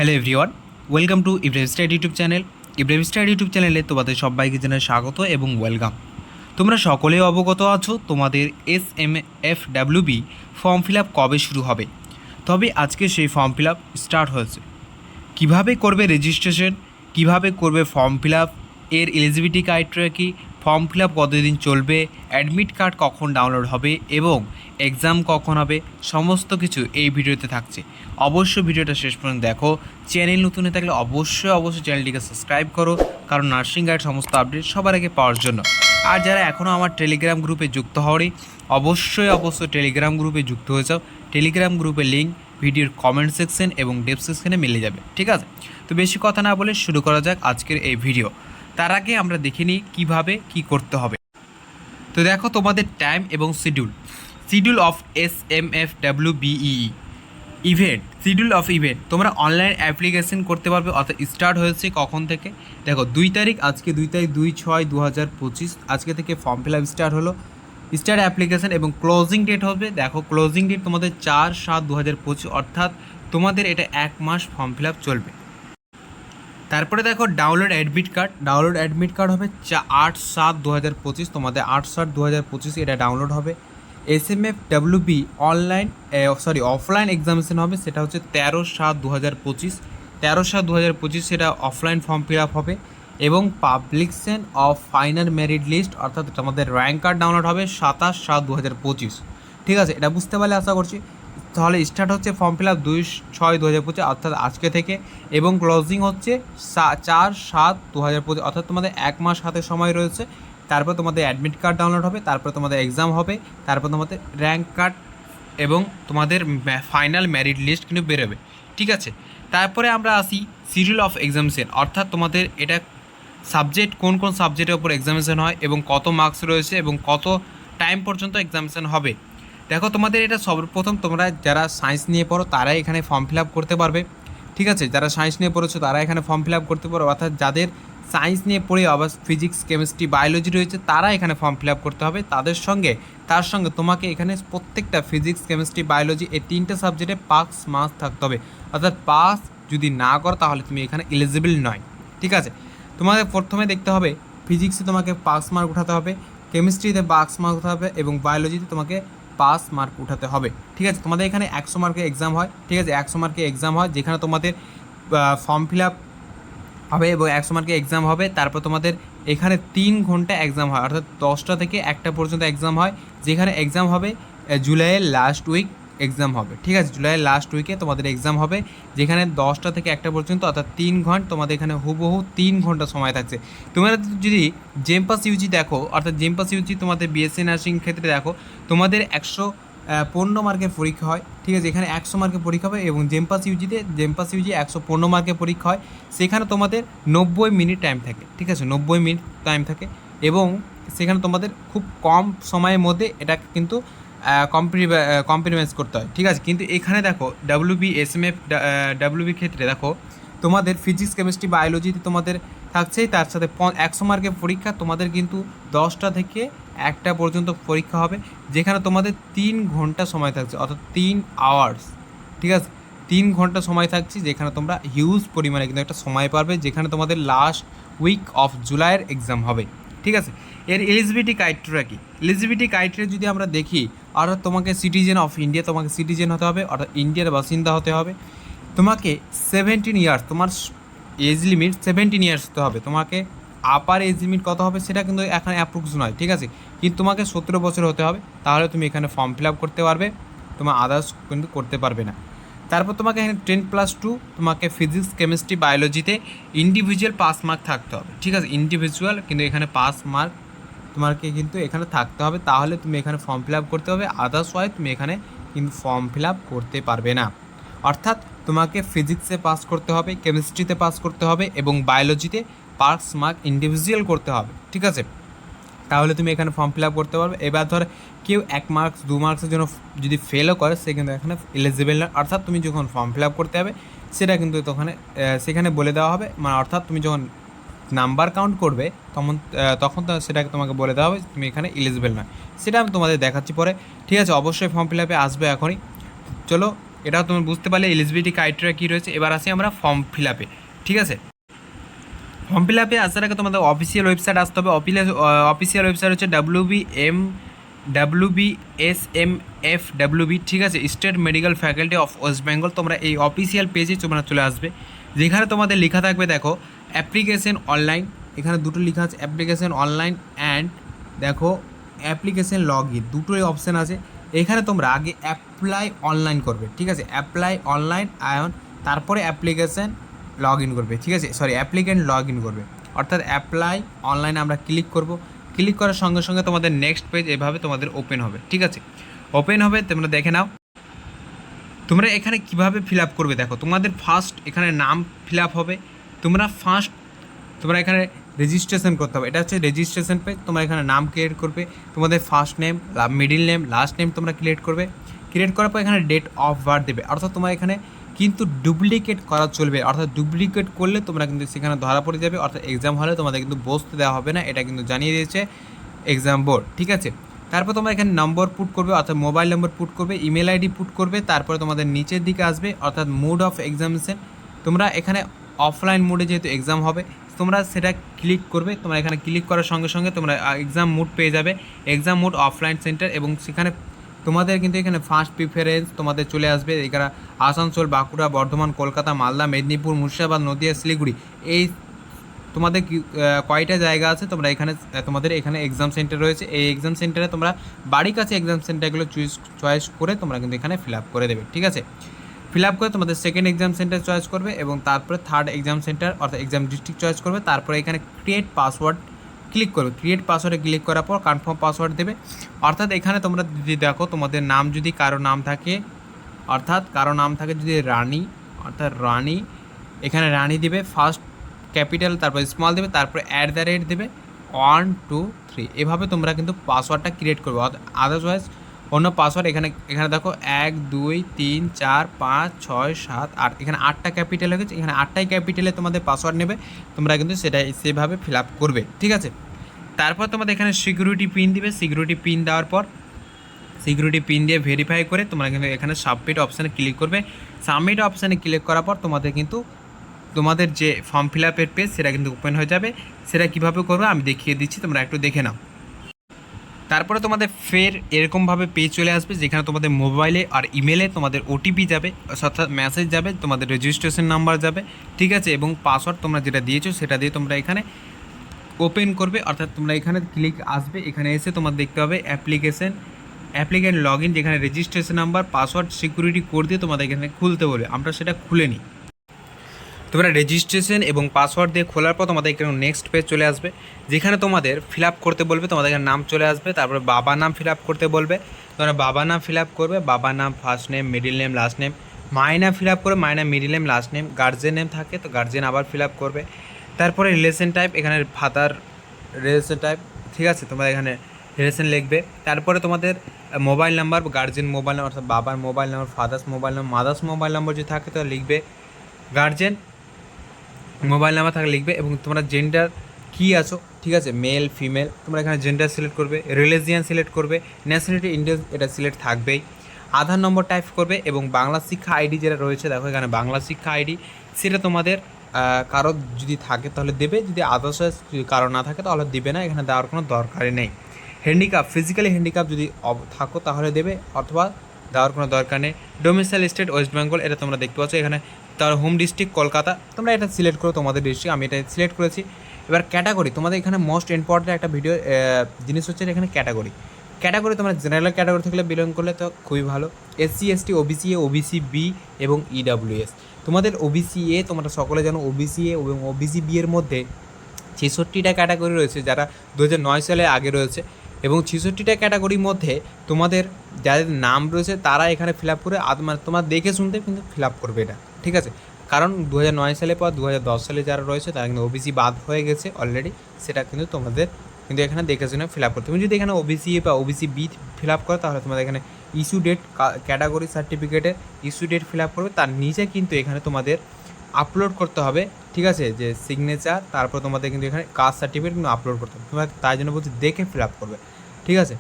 Hello everyone, welcome to Ibrahim study YouTube channel. Ibrahim study YouTube চ্যানেলে তোমাদের সবাইকে জানাই স্বাগত এবং ওয়েলকাম। তোমরা সকলেই অবগত আছো তোমাদের SMFWB ফর্ম ফিল আপ কবে শুরু হবে, তবে আজকে সেই ফর্ম ফিল আপ স্টার্ট হয়েছে। কিভাবে করবে রেজিস্ট্রেশন, কিভাবে করবে ফর্ম ফিল আপ, এর এলিজিবিলিটি ক্রাইটেরিয়া কী, ফর্ম ফিল আপ কতদিন চলবে, অ্যাডমিট কার্ড কখন ডাউনলোড হবে এবং এক্সাম কখন হবে, সমস্ত কিছু এই ভিডিওতে থাকছে। অবশ্যই ভিডিওটা শেষ পর্যন্ত দেখো। চ্যানেল নতুন হয়ে থাকলে অবশ্যই চ্যানেলটিকে সাবস্ক্রাইব করো, কারণ নার্সিং গাইড সমস্ত আপডেট সবার আগে পাওয়ার জন্য। আর যারা এখনও আমার টেলিগ্রাম গ্রুপে যুক্ত হওয়ারই অবশ্যই টেলিগ্রাম গ্রুপে যুক্ত হয়ে যাও। টেলিগ্রাম গ্রুপের লিঙ্ক ভিডিওর কমেন্ট সেকশন এবং ডেসক্রিপশনে মিলে যাবে, ঠিক আছে? তো বেশি কথা না বলে শুরু করা যাক আজকের এই ভিডিও। তার আগে আমরা দেখে নিই কীভাবে কী করতে হবে। তো দেখো তোমাদের টাইম এবং schedule of SMFWBE schedule of event তোমরা অনলাইন অ্যাপ্লিকেশন করতে পারবে, অর্থাৎ স্টার্ট হয়েছে কখন থেকে। দেখো 2 তারিখ, আজকে 2 তারিখ 2/6/2025, আজকে থেকে ফর্ম ফিল আপ স্টার্ট হলো। স্টার্ট অ্যাপ্লিকেশন এবং ক্লোজিং ডেট হবে, দেখো ক্লোজিং ডেট তোমাদের 4/7/2025, অর্থাৎ তোমাদের এটা 1 মাস ফর্ম ফিল আপ চলবে। তারপরে দেখো ডাউনলোড অ্যাডমিট কার্ড হবে 8/7/2025, তোমাদের 8/7/2025 এটা ডাউনলোড হবে। SMFWB অফলাইন এক্সামিনেশন হবে, সেটা হচ্ছে 13/7/2025 সেটা অফলাইন ফর্ম ফিল আপ হবে। এবং publication of final merit list, অর্থাৎ তোমাদের র্যাঙ্ক কার্ড ডাউনলোড হবে 27/7/2025। ঠিক আছে, এটা বুঝতে পারলে আশা করছি। তাহলে স্টার্ট হচ্ছে ফর্ম ফিল আপ 2/6/2025, অর্থাৎ আজকে থেকে, এবং ক্লোজিং হচ্ছে 4/7/2025, অর্থাৎ তোমাদের 1 মাস হাতে সময় রয়েছে। তারপর তোমাদের অ্যাডমিট কার্ড ডাউনলোড হবে, তারপর তোমাদের এক্সাম হবে, তারপর তোমাদের র্যাঙ্ক কার্ড এবং তোমাদের ফাইনাল মেরিট লিস্ট কিন্তু বেরোবে, ঠিক আছে? তারপরে আমরা আসি শিডিউল অফ এক্সামিনেশন, অর্থাৎ তোমাদের এটা সাবজেক্ট কোন কোন সাবজেক্টের ওপর এক্সামিনেশন হয় এবং কত মার্কস রয়েছে এবং কত টাইম পর্যন্ত এক্সামিনেশন হবে। দেখো তোমাদের এটা সর্বপ্রথম তোমরা যারা সায়েন্স নিয়ে পড়ো তারাই এখানে ফর্ম ফিল আপ করতে পারবে, ঠিক আছে? যারা সায়েন্স নিয়ে পড়েছো তারা এখানে ফর্ম ফিল আপ করতে পারো, অর্থাৎ যাদের সায়েন্স নিয়ে পড়ে আবার ফিজিক্স, কেমিস্ট্রি, বায়োলজি রয়েছে তারা এখানে ফর্ম ফিল আপ করতে হবে। তার সঙ্গে তোমাকে এখানে প্রত্যেকটা ফিজিক্স, কেমিস্ট্রি, বায়োলজি এই 3টে সাবজেক্টে পাস মার্কস থাকতে হবে, অর্থাৎ পাস যদি না করো তাহলে তুমি এখানে এলিজিবল নয়, ঠিক আছে? তোমাকে প্রথমে দেখতে হবে ফিজিক্সে তোমাকে পাস মার্ক উঠাতে হবে, কেমিস্ট্রিতে পাস মার্ক উঠাতে হবে এবং বায়োলজিতে তোমাকে পাস মার্ক উঠাতে হবে, ঠিক আছে? তোমাদের এখানে 100 মার্কের এক্সাম হয়, ঠিক আছে? 100 মার্কের এক্সাম হয়, যেখানে তোমাদের ফর্ম ফিল আপ হবে এবং 100 মার্কের এক্সাম হবে। তারপর তোমাদের এখানে 3 ঘন্টা এক্সাম হয়, অর্থাৎ 10টা থেকে 1টা পর্যন্ত এক্সাম হয়, যেখানে এক্সাম হবে জুলাইয়ের লাস্ট উইক এক্সাম হবে, ঠিক আছে? জুলাইয়ের লাস্ট উইকে তোমাদের এক্সাম হবে, যেখানে 10টা থেকে 1টা পর্যন্ত, অর্থাৎ 3 ঘন্টা তোমাদের এখানে হুবহু 3 ঘন্টা সময় থাকছে। তোমরা যদি জেমপাস ইউজি দেখো, অর্থাৎ জেমপাস ইউজি তোমাদের বিএসসি নার্সিং ক্ষেত্রে দেখো, তোমাদের 115 মার্কের পরীক্ষা হয়, ঠিক আছে? এখানে 100 মার্কের পরীক্ষা হবে এবং জেমপাস ইউজি 115 মার্কের পরীক্ষা হয়, সেখানে তোমাদের 90 মিনিট টাইম থাকে, ঠিক আছে? 90 মিনিট টাইম থাকে এবং সেখানে তোমাদের খুব কম সময়ের মধ্যে এটা কিন্তু কম্প্রিমাইজ করতে হয়, ঠিক আছে? কিন্তু এখানে দেখো WBI ক্ষেত্রে দেখো তোমাদের ফিজিক্স, কেমিস্ট্রি, বায়োলজিতে তোমাদের থাকছেই, তার সাথে 100 মার্কের পরীক্ষা, তোমাদের কিন্তু 10টা থেকে 1টা পর্যন্ত পরীক্ষা হবে, যেখানে তোমাদের 3 ঘন্টা সময় থাকছে, অর্থাৎ 3 আওয়ার্স, ঠিক আছে? 3 ঘন্টা সময় থাকছে, যেখানে তোমরা হিউজ পরিমাণে কিন্তু একটা সময় পারবে, যেখানে তোমাদের লাস্ট উইক অফ জুলাইয়ের এক্সাম হবে, ঠিক আছে? এর এলিজিবিলিটি ক্রাইটেরিয়া কি? এলিজিবিলিটি ক্রাইটেরিয়া যদি আমরা দেখি, অর্থাৎ তোমাকে সিটিজেন অফ ইন্ডিয়া, তোমাকে সিটিজেন হতে হবে, অর্থাৎ ইন্ডিয়ার বাসিন্দা হতে হবে। তোমাকে 17 ইয়ার্স, তোমার এজ লিমিট 17 ইয়ার্স হতে হবে। তোমাকে আপার এজ লিমিট কত হবে সেটা কিন্তু এখানে অ্যাপ্রুক্স নয়, ঠিক আছে? কিন্তু তোমাকে 17 বছর হতে হবে, তাহলে তুমি এখানে ফর্ম ফিল আপ করতে পারবে, তোমার আদার্স কিন্তু করতে পারবে না। তারপর তোমাকে এখানে 10+2 তোমাকে ফিজিক্স, কেমিস্ট্রি, বায়োলজিতে ইন্ডিভিজুয়াল পাস মার্ক থাকতে হবে, ঠিক আছে? ইন্ডিভিজুয়াল কিন্তু এখানে পাস মার্ক তোমাকে কিন্তু এখানে থাকতে হবে, তাহলে তুমি এখানে ফর্ম ফিল আপ করতে হবে, আদার্সওয়াইজ তুমি এখানে কিন্তু ফর্ম ফিল আপ করতে পারবে না। অর্থাৎ তোমাকে ফিজিক্সে পাস করতে হবে, কেমিস্ট্রিতে পাস করতে হবে এবং বায়োলজিতে পাস মার্ক ইন্ডিভিজুয়াল করতে হবে, ঠিক আছে? তাহলে তুমি এখানে ফর্ম ফিল আপ করতে পারবে। এবার ধর কেউ 1 মার্কস 2 মার্কসের জন্য যদি ফেলও করে, সে কিন্তু এখানে এলিজিবল না, অর্থাৎ তুমি যখন ফর্ম ফিল আপ করতে হবে সেটা কিন্তু সেখানে বলে দেওয়া হবে, মানে অর্থাৎ তুমি যখন নাম্বার কাউন্ট করবে তখন সেটাকে তোমাকে বলে দেওয়া হবে তুমি এখানে এলিজিবল নয়। সেটা আমি তোমাদের দেখাচ্ছি পরে, ঠিক আছে? অবশ্যই ফর্ম ফিল আপে আসবে এখনই। চলো এটাও তুমি বুঝতে পারলে এলিজিবিলিটি ক্রাইটেরিয়া কী রয়েছে। এবার আসি আমরা ফর্ম ফিল আপে। ঠিক আছে, ফর্ম ফিল আপে আসার আগে তোমাদের অফিসিয়াল ওয়েবসাইট আসতে হবে। অফিসিয়াল ওয়েবসাইট হচ্ছে WBSMFWB, ঠিক আছে, state medical faculty of West Bengal. তোমরা এই অফিসিয়াল পেজে তোমরা চলে আসবে, যেখানে তোমাদের লেখা থাকবে দেখো অ্যাপ্লিকেশন অনলাইন। এখানে দুটো লেখা আছে, অ্যাপ্লিকেশন অনলাইন অ্যান্ড দেখো অ্যাপ্লিকেশন লগ ইন, দুটোই অপশান আছে। এখানে তোমরা আগে অ্যাপ্লাই অনলাইন করবে, ঠিক আছে, অ্যাপ্লাই অনলাইন তারপরে অ্যাপ্লিকেশন লগ ইন করবে, ঠিক আছে, সরি অ্যাপ্লিকেন্ট লগ ইন করবে, অর্থাৎ অ্যাপ্লাই অনলাইনে আমরা ক্লিক করব। ক্লিক করার সঙ্গে সঙ্গে তোমাদের নেক্সট পেজ এভাবে তোমাদের ওপেন হবে, ঠিক আছে, ওপেন হবে। তোমরা দেখে নাও তোমরা এখানে কিভাবে ফিল আপ করবে। দেখো তোমাদের ফার্স্ট এখানে নাম ফিল আপ হবে। তোমরা এখানে রেজিস্ট্রেশন করতে হবে, এটা হচ্ছে রেজিস্ট্রেশন পেজ। তোমরা এখানে নাম ক্রিয়েট করবে, তোমাদের first name, middle name, last name তোমরা ক্রিয়েট করবে। ক্রিয়েট করার পর এখানে ডেট অফ বার্থ দেবে, অর্থাৎ তোমার এখানে কিন্তু ডুপ্লিকেট করা চলবে, অর্থাৎ ডুপ্লিকেট করলে তোমরা কিন্তু সেখানে ধরা পড়ে যাবে, অর্থাৎ এক্সাম হলে তোমাদের কিন্তু বসতে দেওয়া হবে না, এটা কিন্তু জানিয়ে দিয়েছে এক্সাম বোর্ড, ঠিক আছে। তারপর তোমরা এখানে নম্বর পুট করবে, অর্থাৎ মোবাইল নম্বর পুট করবে, ইমেল আইডি পুট করবে। তারপরে তোমাদের নিচের দিকে আসবে, অর্থাৎ মোড অফ এক্সামিনেশন। তোমরা এখানে অফলাইন মোডে যেহেতু এক্সাম হবে, তোমরা সেটা ক্লিক করবে। তোমরা এখানে ক্লিক করার সঙ্গে সঙ্গে তোমরা এক্সাম মোড পেয়ে যাবে, এক্সাম মোড অফলাইন সেন্টার। এবং সেখানে তোমাদের কিন্তু এখানে ফার্স্ট প্রিফারেন্স তোমাদের চলে আসবে। এখানে আসানসোল, বাঁকুড়া, বর্ধমান, কলকাতা, মালদা, মেদিনীপুর, মুর্শিদাবাদ, নদিয়া, শিলিগুড়ি, এই তোমাদের কয়টা জায়গা আছে। তোমরা এখানে তোমাদের এখানে এক্সাম সেন্টার রয়েছে, এই এক্সাম সেন্টারে তোমরা বাড়ির কাছে এক্সাম সেন্টারগুলো চয়েস করে তোমরা কিন্তু এখানে ফিল আপ করে দেবে, ঠিক আছে। ফিল আপ করে তোমাদের সেকেন্ড এক্সাম সেন্টার চয়েস করবে এবং তারপরে থার্ড এক্সাম সেন্টার অর্থাৎ এক্সাম ডিস্ট্রিক্ট চয়েস করবে। তারপরে এখানে ক্রিয়েট পাসওয়ার্ড ক্লিক করবে। ক্রিয়েট পাসওয়ার্ডে ক্লিক করার পর কনফার্ম পাসওয়ার্ড দেবে। অর্থাৎ এখানে তোমরা যদি দেখো তোমাদের নাম যদি কারো নাম থাকে, অর্থাৎ কারো নাম থাকে যদি রানী, অর্থাৎ রানী, এখানে রানী দিবে, ফার্স্ট ক্যাপিটাল তারপর স্মল দেবে, তারপরে @ দেবে 1 2 3, এভাবে তোমরা কিন্তু পাসওয়ার্ডটা ক্রিয়েট করবে। আদারওয়াইজ অন্য পাসওয়ার্ড এখানে দেখো 1 2 3 4 5 6 7 8, এখানে 8টা ক্যাপিটাল হয়ে গেছে, এখানে 8টাই ক্যাপিটালে তোমাদের পাসওয়ার্ড নেবে। তোমরা কিন্তু সেটাই সেভাবে ফিল আপ করবে, ঠিক আছে। তারপর তোমাদের এখানে সিকিউরিটি পিন দিবে। সিকিউরিটি পিন দেওয়ার পর সিকিউরিটি পিন দিয়ে ভেরিফাই করে তোমরা কিন্তু এখানে সাবমিট অপশানে ক্লিক করবে। সাবমিট অপশানে ক্লিক করার পর তোমাদের কিন্তু তোমাদের যে ফর্ম ফিল আপের পেজ সেটা কিন্তু ওপেন হয়ে যাবে। সেটা কীভাবে করবে আমি দেখিয়ে দিচ্ছি, তোমরা একটু দেখে নাও। তারপরে তোমাদের ফের এরকমভাবে পেজ চলে আসবে, যেখানে তোমাদের মোবাইলে আর ইমেলে তোমাদের ওটিপি যাবে, অর্থাৎ মেসেজ যাবে, তোমাদের রেজিস্ট্রেশন নাম্বার যাবে, ঠিক আছে, এবং পাসওয়ার্ড তোমরা যেটা দিয়েছো সেটা দিয়ে তোমরা এখানে ওপেন করবে। অর্থাৎ তোমরা এখানে ক্লিক আসবে, এখানে এসে তোমার দেখতে হবে অ্যাপ্লিকেন্ট লগ ইন, যেখানে registration number, password, security code দিয়ে তোমাদের এখানে খুলতে বলবে। আমরা সেটা খুলে নিই। তোমরা রেজিস্ট্রেশন এবং পাসওয়ার্ড দিয়ে খোলার পর তোমাদের এখানে নেক্সট পেজ চলে আসবে, যেখানে তোমাদের ফিল আপ করতে বলবে। তোমাদের এখানে নাম চলে আসবে, তারপরে বাবার নাম ফিল আপ করতে বলবে। তোমরা বাবার নাম ফিল আপ করবে, বাবার নাম, first name, middle name, last name. মায়ের নাম ফিল আপ করে, মায়ের নাম, middle name, last name. Guardian name থাকে তো গার্জেন আবার ফিল আপ করবে। তারপরে রিলেশন টাইপ, এখানে ফাদার রিলেশন টাইপ, ঠিক আছে, তোমরা এখানে রিলেশন লিখবে। তারপরে তোমাদের mobile number, guardian mobile number, অর্থাৎ বাবার mobile number, father's mobile number, mother's mobile number যদি থাকে তো লিখবে। গার্জেন মোবাইল নাম্বার থাকে লিখবে। এবং তোমরা জেন্ডার কী আছো, ঠিক আছে, মেল ফিমেল, তোমরা এখানে জেন্ডার সিলেক্ট করবে। রিলিজিয়ান সিলেক্ট করবে। ন্যাশনালিটি ইন্ডিয়ান, এটা সিলেক্ট থাকবেই। আধার নম্বর টাইপ করবে এবং বাংলা শিক্ষা আইডি যেটা রয়েছে, দেখো এখানে বাংলা শিক্ষা আইডি, সেটা তোমাদের কারো যদি থাকে তাহলে দেবে, যদি আদার্স যদি কারো না থাকে তাহলে দেবে না, এখানে দেওয়ার কোনো দরকারই নেই। হ্যান্ডিক্যাপ, ফিজিক্যালি হ্যান্ডিক্যাপ যদি থাকো তাহলে দেবে, অথবা দেওয়ার কোনো দরকার নেই। ডোমিসাইল স্টেট ওয়েস্ট বেঙ্গল, এটা তোমরা দেখতে পাচ্ছ এখানে। তার হোম ডিস্ট্রিক্ট কলকাতা, তোমরা এটা সিলেক্ট করো তোমাদের ডিস্ট্রিক্ট, আমি এটা সিলেক্ট করেছি। এবার ক্যাটাগরি, তোমাদের এখানে মোস্ট ইম্পর্টেন্ট একটা জিনিস হচ্ছে এখানে ক্যাটাগরি তোমরা জেনারেল ক্যাটাগরি থেকে বিলং করলে তো খুবই ভালো। SC ST OBC A OBC B এবং EWS। তোমাদের OBC A তোমরা সকলে জানো, OBC A এবং OBC B এর মধ্যে 66টা ক্যাটাগরি রয়েছে, যারা 2009 সালে আগে রয়েছে। এবং 66টা ক্যাটাগরির মধ্যে তোমাদের যাদের নাম রয়েছে তারা এখানে ফিল আপ করে মানে তোমার দেখে শুনতে কিন্তু ফিল আপ করবে এটা, ঠিক আছে। কারণ 2009 সালের পর 2010 সালে যারা রয়েছে তারা কিন্তু OBC বাদ হয়ে গেছে অলরেডি, সেটা কিন্তু তোমাদের কিন্তু এখানে দেখে শুনে ফিল আপ করতে। তুমি যদি এখানে OBC A বা OBC B ফিল আপ করো তাহলে তোমাদের এখানে ইস্যু ডেট, ক্যাটাগরি সার্টিফিকেটের ইস্যু ডেট ফিল আপ করবে। তার নিচে কিন্তু এখানে তোমাদের আপলোড করতে হবে, ঠিক আছে, যে সিগনেচার, তারপর তোমাদের কিন্তু এখানে কাস্ট সার্টিফিকেট কিন্তু আপলোড করতে হবে। তোমার তাই জন্য বলছি দেখে ফিল আপ করবে, ঠিক আছে।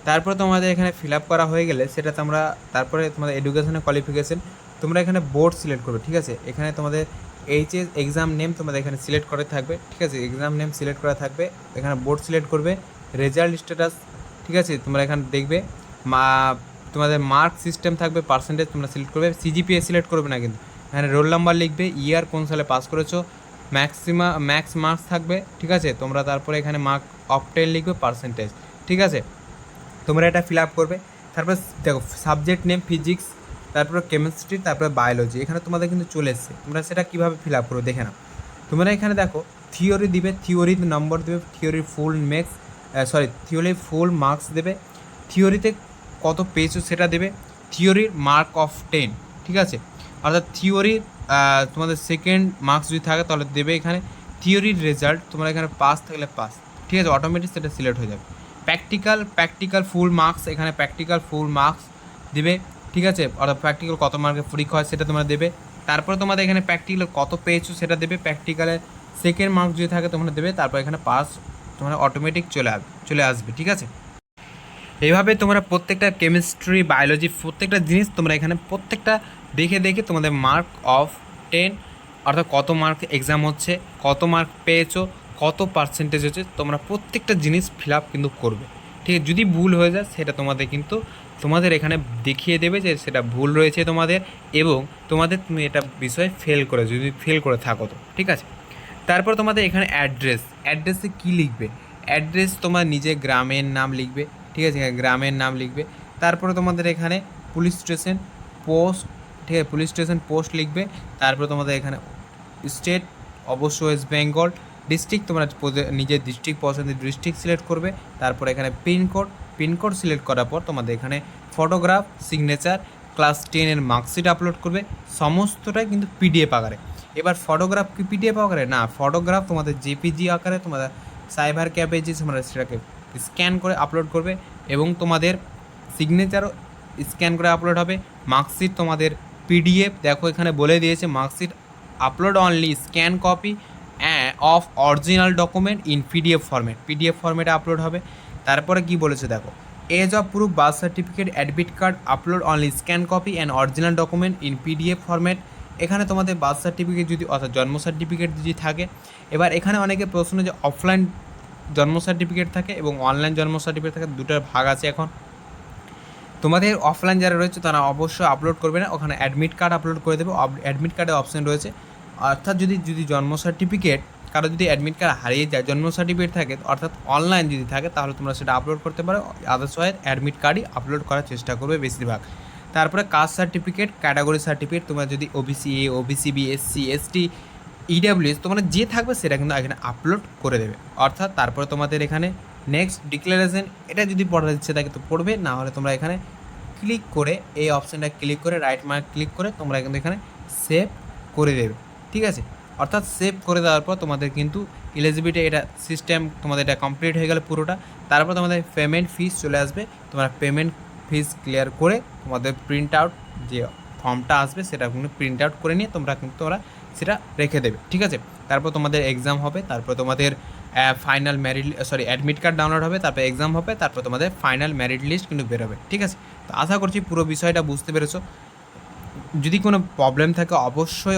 তারপর তোমাদের এখানে ফিল আপ করা হয়ে গেলে সেটা তোমরা তারপরে তোমাদের এডুকেশনের কোয়ালিফিকেশন তোমরা এখানে বোর্ড সিলেক্ট করবে, ঠিক আছে। এখানে তোমাদের এইচএস এক্সাম নেম তোমাদের এখানে সিলেক্ট করে থাকবে, ঠিক আছে, এক্সাম নেম সিলেক্ট করা থাকবে। এখানে বোর্ড সিলেক্ট করবে, রেজাল্ট স্ট্যাটাস, ঠিক আছে, তোমরা এখানে দেখবে তোমাদের মার্ক সিস্টেম থাকবে, পার্সেন্টেজ তোমরা সিলেক্ট করবে, সিজিপিএ সিলেক্ট করবে না কিন্তু, এখানে রোল নাম্বার লিখবে, ইয়ার কোন সালে পাস করেছো, ম্যাক্স মার্কস থাকবে, ঠিক আছে। তোমরা তারপরে এখানে মার্ক অফ 10 লিখবে, পার্সেন্টেজ, ঠিক আছে। তোমরা এটা ফিল আপ করবে। তারপর দেখো সাবজেক্ট নেম ফিজিক্স, তারপরে কেমিস্ট্রি, তারপরে বায়োলজি, এখানে তোমাদের কিন্তু চলে এসছে। তোমরা সেটা কীভাবে ফিল আপ করো দেখে নাও। তোমরা এখানে দেখো থিওরি দিবে, থিওরির নম্বর দেবে, থিওরির থিওরির ফুল মার্কস দেবে, থিওরিতে কত পেয়েছো সেটা দেবে, থিওরির মার্ক অফ 10, ঠিক আছে। অর্থাৎ থিওরির তোমাদের সেকেন্ড মার্কস যদি থাকে তাহলে দেবে এখানে, থিওরির রেজাল্ট তোমরা এখানে পাস থাকলে পাস, ঠিক আছে, অটোমেটিক সেটা সিলেক্ট হয়ে যাবে। প্র্যাকটিক্যাল ফুল মার্কস, এখানে প্র্যাকটিক্যাল ফুল মার্কস দেবে, ঠিক আছে, অর্থাৎ প্র্যাকটিক্যাল কত মার্কের পরীক্ষা হয় সেটা তোমরা দেবে। তারপরে তোমাদের এখানে প্র্যাকটিক্যাল কত পেয়েছো সেটা দেবে, প্র্যাকটিক্যালের সেকেন্ড মার্কস যদি থাকে তোমরা দেবে, তারপর এখানে পাস তোমরা অটোমেটিক চলে আসবে, ঠিক আছে। এইভাবে তোমরা প্রত্যেকটা কেমিস্ট্রি বায়োলজি প্রত্যেকটা জিনিস তোমরা এখানে প্রত্যেকটা দেখে দেখে তোমাদের মার্ক অফ 10 অর্থাৎ কত মার্ক এক্সাম হচ্ছে, কত মার্ক পেয়েছো, কত পার্সেন্টেজ হচ্ছে, তোমরা প্রত্যেকটা জিনিস ফিল আপ কিন্তু করবে, ঠিক আছে। যদি ভুল হয়ে যায় সেটা তোমাদের এখানে দেখিয়ে দেবে যে সেটা ভুল রয়েছে তোমাদের, এবং তুমি এটা বিষয়ে যদি ফেল করে থাকো তো, ঠিক আছে। তারপর তোমাদের এখানে অ্যাড্রেসে কী লিখবে, অ্যাড্রেস তোমার নিজের গ্রামের নাম লিখবে, ঠিক আছে, গ্রামের নাম লিখবে। তারপরে তোমাদের এখানে পুলিশ স্টেশন পোস্ট, ঠিক আছে, পুলিশ স্টেশন পোস্ট লিখবে। তারপরে তোমাদের এখানে স্টেট অবশ্যই ওয়েস্ট বেঙ্গল, ডিস্ট্রিক্ট তোমরা নিজের ডিস্ট্রিক্ট পছন্দের ডিস্ট্রিক্ট সিলেক্ট করবে। তারপরে এখানে পিনকোড সিলেক্ট করার পর তোমাদের এখানে ফটোগ্রাফ, সিগনেচার, ক্লাস 10-এর মার্কশিট আপলোড করবে, সমস্তটাই কিন্তু পিডিএফ আকারে। এবার ফটোগ্রাফ কি পিডিএফ আকারে না, ফটোগ্রাফ তোমাদের জেপিজি আকারে তোমাদের সাইবার ক্যাফে যে তোমরা সেটাকে স্ক্যান করে আপলোড করবে, এবং তোমাদের সিগনেচারও স্ক্যান করে আপলোড হবে। মার্কশিট তোমাদের পিডিএফ, দেখো এখানে বলে দিয়েছে marksheet upload only scan copy of original document in PDF ফরম্যাটে আপলোড হবে। তারপরে কি বলেছে দেখো, age of proof birth certificate admit card upload only scan copy and original document in PDF format. এখানে তোমাদের বার্থ সার্টিফিকেট যদি অর্থাৎ জন্ম সার্টিফিকেট যদি থাকে, এবার এখানে অনেকে প্রশ্ন যে অফলাইন জন্ম সার্টিফিকেট থাকে এবং অনলাইন জন্ম সার্টিফিকেট থাকে, দুটোর ভাগ আছে। এখন তোমাদের অফলাইন যারা রয়েছে তারা অবশ্যই আপলোড করবে না, ওখানে অ্যাডমিট কার্ড আপলোড করে দেবে। অ্যাডমিট কার্ডে অপশান রয়েছে, অর্থাৎ যদি জন্ম সার্টিফিকেট কারো যদি অ্যাডমিট কার্ড হারিয়ে যায়, জন্ম সার্টিফিকেট থাকে অর্থাৎ অনলাইন যদি থাকে, তাহলে তোমরা সেটা আপলোড করতে পারো। আদার্স হয় অ্যাডমিট কার্ডই আপলোড করার চেষ্টা করবে বেশিরভাগ। তারপরে কাস্ট সার্টিফিকেট, ক্যাটাগরি সার্টিফিকেট, তোমরা যদি OBC A, OBC B, SC, ST, EWS তোমরা যে থাকবে সেটা কিন্তু এখানে আপলোড করে দেবে। অর্থাৎ তারপরে তোমাদের এখানে নেক্সট ডিক্লারেশন, এটা যদি পড়ার ইচ্ছে থাকে তো পড়বে, না হলে তোমরা এখানে ক্লিক করে এই অপশানটা ক্লিক করে রাইট মার্ক ক্লিক করে তোমরা কিন্তু এখানে সেভ করে দেবে, ঠিক আছে। অর্থাৎ সেভ করে দেওয়ার পর তোমাদের কিন্তু এলিজিবিলিটি এটা সিস্টেম তোমাদের এটা কমপ্লিট হয়ে গেলে পুরোটা। তারপর তোমাদের পেমেন্ট ফিস চলে আসবে, তোমরা পেমেন্ট ফিস ক্লিয়ার করে তোমাদের প্রিন্ট আউট যে ফর্মটা আসবে সেটা কিন্তু প্রিন্ট আউট করে নিয়ে তোমরা সেটা রেখে দেবে, ঠিক আছে। তারপর তোমাদের এক্সাম হবে, তারপর তোমাদের ফাইনাল অ্যাডমিট কার্ড ডাউনলোড হবে, তারপর এক্সাম হবে, তারপর তোমাদের ফাইনাল মেরিট লিস্ট কিন্তু বেরোবে, ঠিক আছে। তো আশা করছি পুরো বিষয়টা বুঝতে পেরেছো। যদি কোনো প্রবলেম থাকে অবশ্যই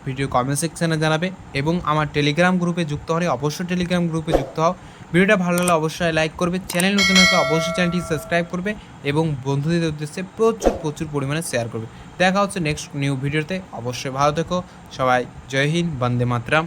ভিডিও কমেন্ট সেকশানে জানাবে, এবং আমার টেলিগ্রাম গ্রুপে যুক্ত হলে অবশ্যই টেলিগ্রাম গ্রুপে যুক্ত হও। ভিডিওটা ভালো লাগলে অবশ্যই লাইক করবে, চ্যানেল নতুন হলে অবশ্যই চ্যানেলটি সাবস্ক্রাইব করবে, এবং বন্ধুদের উদ্দেশ্যে প্রচুর পরিমাণে শেয়ার করবে। দেখা হচ্ছে নেক্সট নিউ ভিডিওতে, অবশ্যই ভালো থেকো সবাই। জয় হিন্দ, বন্দে মাতরম।